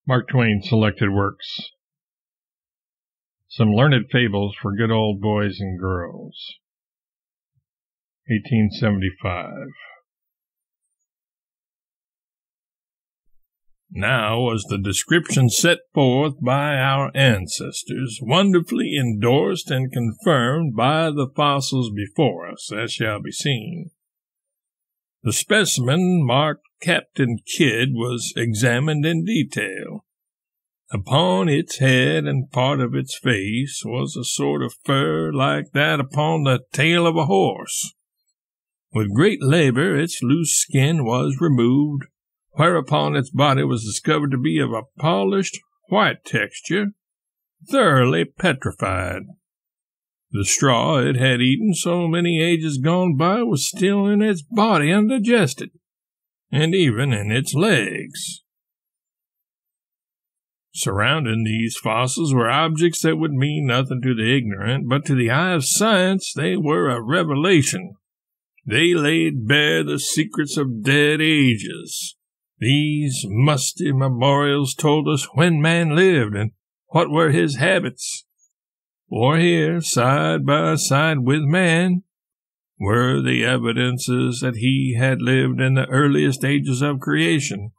Mark Twain Selected Works. Some Learned Fables for Good Old Boys and Girls. 1875. Now was the description set forth by our ancestors, wonderfully endorsed and confirmed by the fossils before us, as shall be seen. The specimen marked Captain Kidd was examined in detail. Upon its head and part of its face was a sort of fur like that upon the tail of a horse. With great labor its loose skin was removed, whereupon its body was discovered to be of a polished white texture, thoroughly petrified. The straw it had eaten so many ages gone by was still in its body undigested, and even in its legs. Surrounding these fossils were objects that would mean nothing to the ignorant, but to the eye of science they were a revelation. They laid bare the secrets of dead ages. These musty memorials told us when man lived and what were his habits. For here, side by side with man, were the evidences that he had lived in the earliest ages of creation,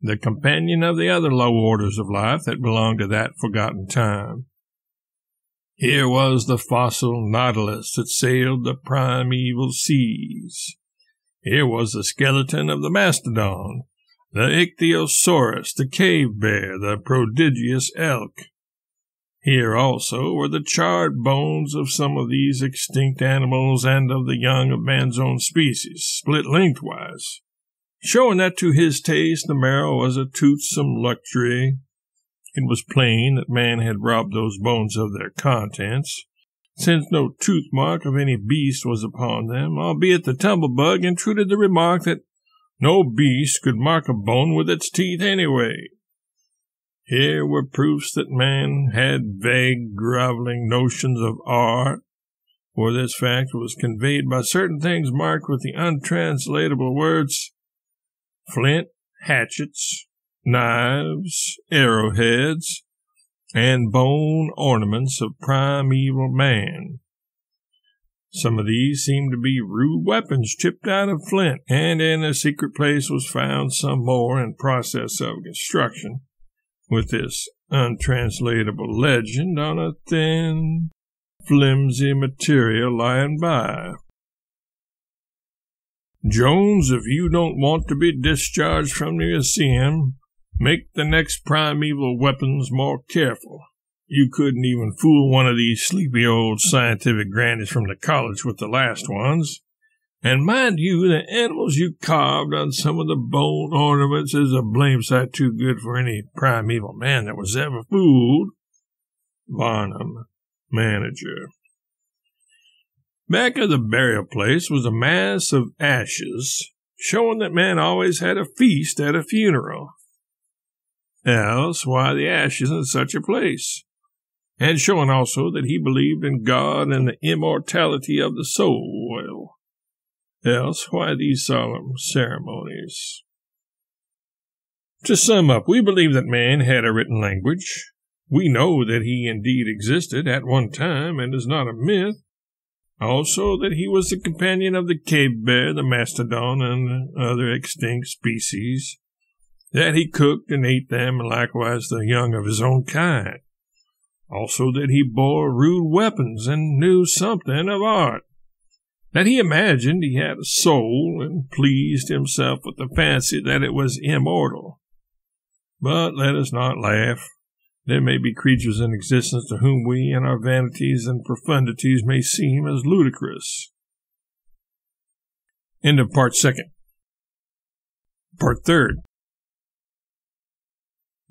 the companion of the other low orders of life that belonged to that forgotten time. Here was the fossil nautilus that sailed the primeval seas. Here was the skeleton of the mastodon, the ichthyosaurus, the cave bear, the prodigious elk. Here also were the charred bones of some of these extinct animals and of the young of man's own species, split lengthwise, showing that to his taste the marrow was a toothsome luxury. It was plain that man had robbed those bones of their contents, since no tooth mark of any beast was upon them, albeit the tumblebug intruded the remark that no beast could mark a bone with its teeth anyway. Here were proofs that man had vague, groveling notions of art, for this fact was conveyed by certain things marked with the untranslatable words flint, hatchets, knives, arrowheads, and bone ornaments of primeval man. Some of these seemed to be rude weapons chipped out of flint, and in a secret place was found some more in process of construction, with this untranslatable legend on a thin, flimsy material lying by. Jones, if you don't want to be discharged from the museum, make the next primeval weapons more careful. You couldn't even fool one of these sleepy old scientific grannies from the college with the last ones. And mind you, the animals you carved on some of the bone ornaments is a blame sight too good for any primeval man that was ever fooled. Barnum, manager. Back of the burial place was a mass of ashes, showing that man always had a feast at a funeral. Else, why the ashes in such a place? And showing also that he believed in God and the immortality of the soul. Else, why these solemn ceremonies? To sum up, we believe that man had a written language. We know that he indeed existed at one time and is not a myth. Also that he was the companion of the cave bear, the mastodon, and other extinct species. That he cooked and ate them, and likewise the young of his own kind. Also that he bore rude weapons and knew something of art. That he imagined he had a soul and pleased himself with the fancy that it was immortal. But let us not laugh. There may be creatures in existence to whom we and our vanities and profundities may seem as ludicrous. End of part second. Part third.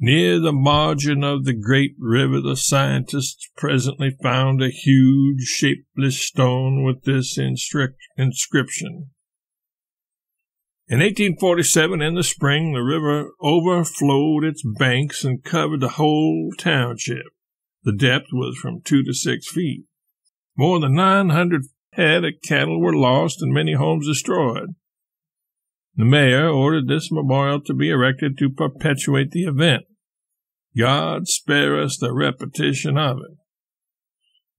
Near the margin of the great river, the scientists presently found a huge, shapeless stone with this inscription. In 1847, in the spring, the river overflowed its banks and covered the whole township. The depth was from 2 to 6 feet. More than 900 head of cattle were lost and many homes destroyed. The mayor ordered this memorial to be erected to perpetuate the event. God spare us the repetition of it.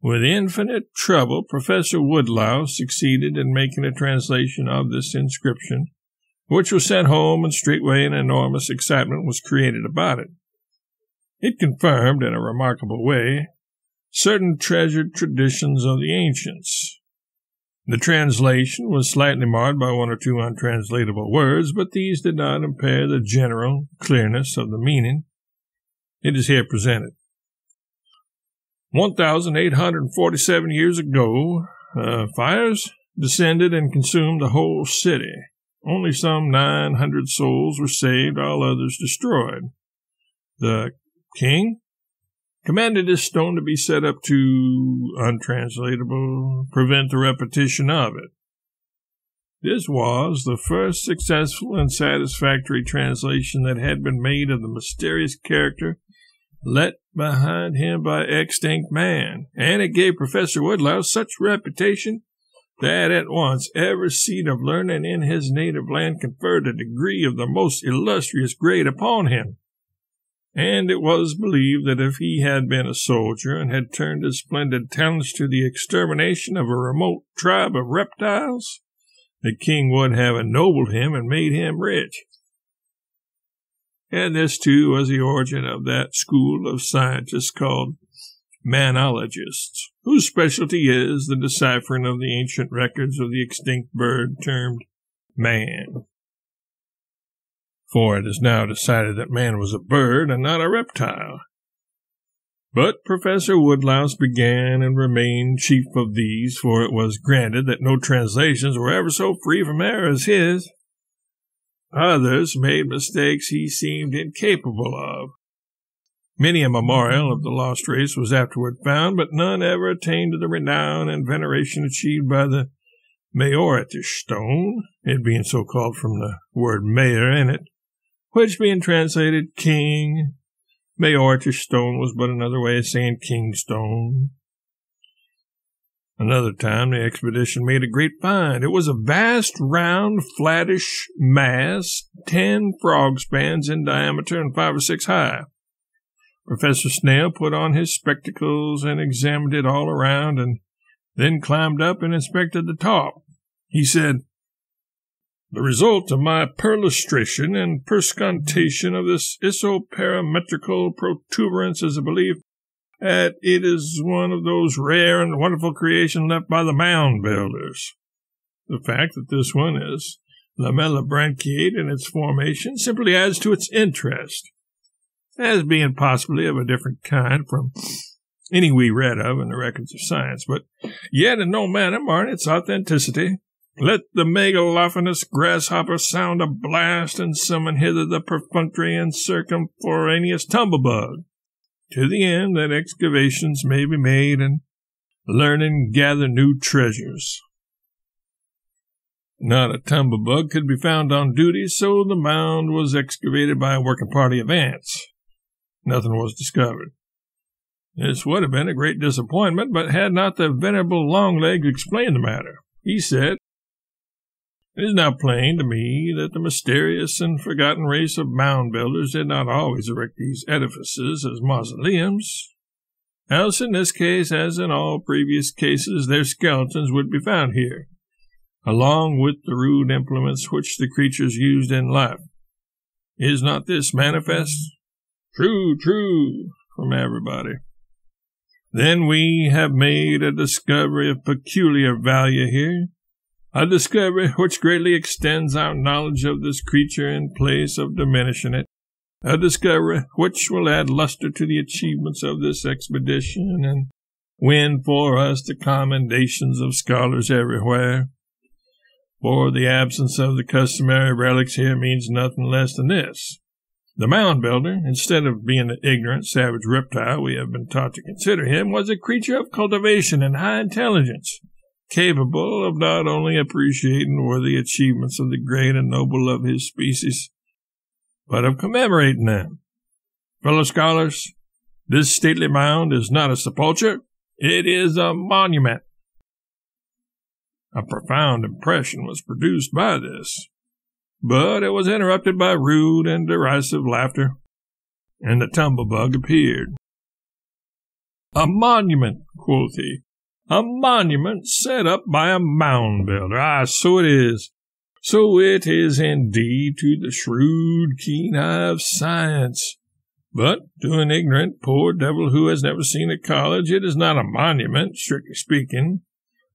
With infinite trouble, Professor Woodlouse succeeded in making a translation of this inscription, which was sent home, and straightway an enormous excitement was created about it. It confirmed, in a remarkable way, certain treasured traditions of the ancients. The translation was slightly marred by one or two untranslatable words, but these did not impair the general clearness of the meaning. It is here presented. 1,847 years ago, fires descended and consumed the whole city. Only some 900 souls were saved, all others destroyed. The king commanded this stone to be set up to, untranslatable, prevent the repetition of it. This was the first successful and satisfactory translation that had been made of the mysterious character left behind him by extinct man, and it gave Professor Woodlouse such reputation that at once every seat of learning in his native land conferred a degree of the most illustrious grade upon him. And it was believed that if he had been a soldier and had turned his splendid talents to the extermination of a remote tribe of reptiles, the king would have ennobled him and made him rich. And this, too, was the origin of that school of scientists called manologists, whose specialty is the deciphering of the ancient records of the extinct bird termed man. For it is now decided that man was a bird and not a reptile. But Professor Woodlouse began and remained chief of these, for it was granted that no translations were ever so free from error as his. Others made mistakes he seemed incapable of. Many a memorial of the lost race was afterward found, but none ever attained to the renown and veneration achieved by the Maoritish stone, it being so called from the word mayor in it, which being translated king, Maoritish stone was but another way of saying king stone. Another time the expedition made a great find. It was a vast, round, flattish mass, 10 frog spans in diameter and 5 or 6 high. Professor Snail put on his spectacles and examined it all around, and then climbed up and inspected the top. He said, "The result of my perlustration and perscontation of this isoperimetrical protuberance is a belief that it is one of those rare and wonderful creations left by the mound builders. The fact that this one is lamellibranchiate in its formation simply adds to its interest, as being possibly of a different kind from any we read of in the records of science, but yet in no manner mar its authenticity. Let the megalophanous grasshopper sound a blast and summon hither the perfunctory and circumforaneous tumblebug, to the end that excavations may be made and learning gather new treasures." Not a tumblebug could be found on duty, so the mound was excavated by a working party of ants. Nothing was discovered. This would have been a great disappointment, but had not the venerable Longlegs explained the matter. He said, "It is now plain to me that the mysterious and forgotten race of mound builders did not always erect these edifices as mausoleums. Else in this case, as in all previous cases, their skeletons would be found here, along with the rude implements which the creatures used in life. Is not this manifest?" "True, true," from everybody. "Then we have made a discovery of peculiar value here, a discovery which greatly extends our knowledge of this creature in place of diminishing it, a discovery which will add luster to the achievements of this expedition and win for us the commendations of scholars everywhere. For the absence of the customary relics here means nothing less than this. The mound builder, instead of being the ignorant, savage reptile we have been taught to consider him, was a creature of cultivation and high intelligence, capable of not only appreciating worthy achievements of the great and noble of his species, but of commemorating them. Fellow scholars, this stately mound is not a sepulchre, it is a monument." A profound impression was produced by this, but it was interrupted by rude and derisive laughter. and the tumblebug appeared. "A monument," quoth he. "A monument set up by a mound builder. Ah, so it is. So it is indeed to the shrewd, keen eye of science. But to an ignorant, poor devil who has never seen a college, it is not a monument, strictly speaking,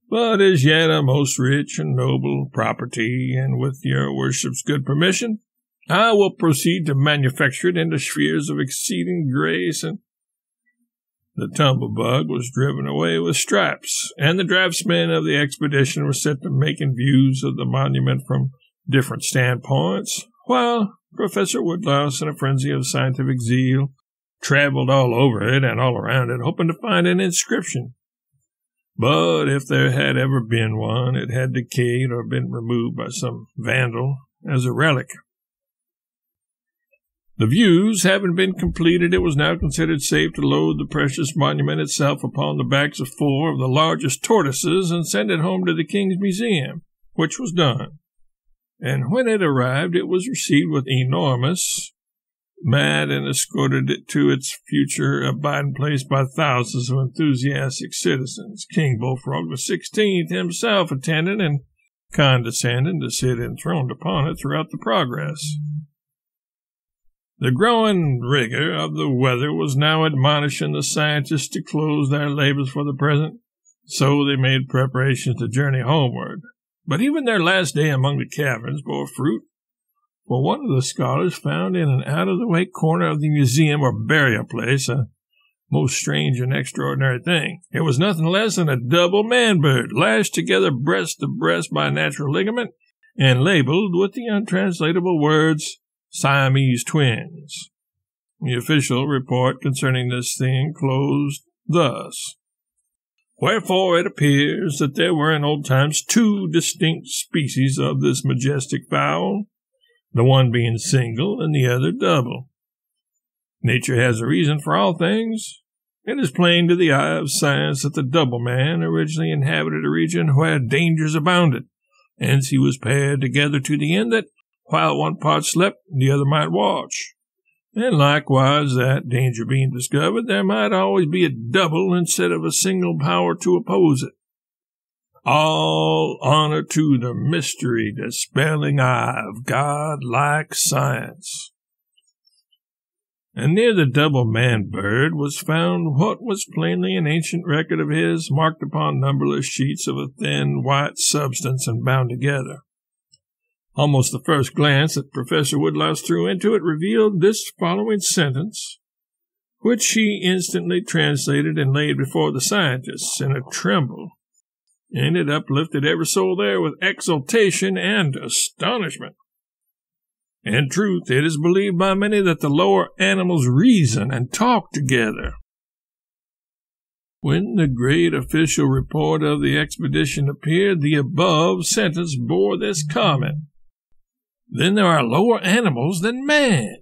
but as yet a most rich and noble property, and with your worship's good permission, I will proceed to manufacture it into spheres of exceeding grace and—" The tumblebug was driven away with stripes, and the draftsmen of the expedition were set to making views of the monument from different standpoints, while Professor Woodlouse, in a frenzy of scientific zeal, traveled all over it and all around it, hoping to find an inscription. But if there had ever been one, it had decayed or been removed by some vandal as a relic. The views having been completed, it was now considered safe to load the precious monument itself upon the backs of 4 of the largest tortoises and send it home to the King's Museum, which was done. And when it arrived, it was received with enormous mad and escorted it to its future abiding place by thousands of enthusiastic citizens, King Bullfrog XVI himself attending and condescending to sit enthroned upon it throughout the progress. The growing rigor of the weather was now admonishing the scientists to close their labors for the present, so they made preparations to journey homeward. But even their last day among the caverns bore fruit, for one of the scholars found in an out-of-the-way corner of the museum or burial place a most strange and extraordinary thing. It was nothing less than a double man-bird, lashed together breast to breast by a natural ligament, and labeled with the untranslatable words, Siamese twins. The official report concerning this thing closed thus: "Wherefore it appears that there were in old times 2 distinct species of this majestic fowl, the one being single and the other double. Nature has a reason for all things. It is plain to the eye of science that the double man originally inhabited a region where dangers abounded. Hence he was paired together to the end that, while one part slept, the other might watch. And likewise that, danger being discovered, there might always be a double instead of a single power to oppose it. All honor to the mystery-dispelling eye of God-like science." And near the double man-bird was found what was plainly an ancient record of his, marked upon numberless sheets of a thin white substance and bound together. Almost the first glance that Professor Woodlouse threw into it revealed this following sentence, which he instantly translated and laid before the scientists in a tremble, and it uplifted every soul there with exultation and astonishment. In truth, it is believed by many that the lower animals reason and talk together. When the great official report of the expedition appeared, the above sentence bore this comment: "Then there are lower animals than man.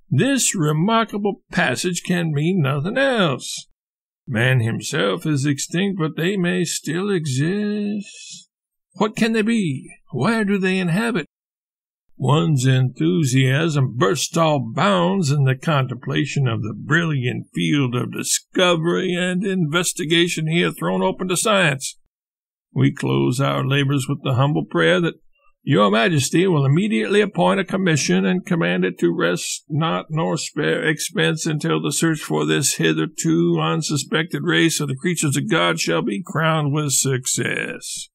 This remarkable passage can mean nothing else. Man himself is extinct, but they may still exist. What can they be? Where do they inhabit?" One's enthusiasm burst all bounds in the contemplation of the brilliant field of discovery and investigation he had thrown open to science. We close our labors with the humble prayer that Your Majesty will immediately appoint a commission and command it to rest not nor spare expense until the search for this hitherto unsuspected race of the creatures of God shall be crowned with success.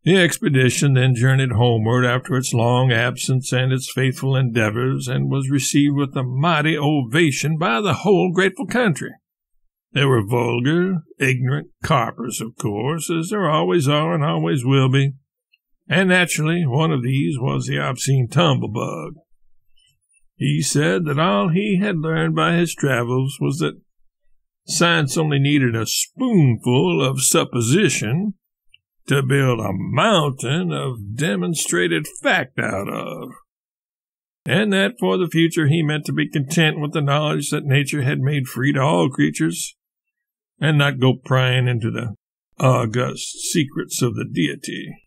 The expedition then journeyed homeward after its long absence and its faithful endeavors, and was received with a mighty ovation by the whole grateful country. There were vulgar, ignorant carpers, of course, as there always are and always will be. And naturally, one of these was the obscene tumblebug. He said that all he had learned by his travels was that science only needed a spoonful of supposition to build a mountain of demonstrated fact out of, and that for the future he meant to be content with the knowledge that nature had made free to all creatures, and not go prying into the august secrets of the deity.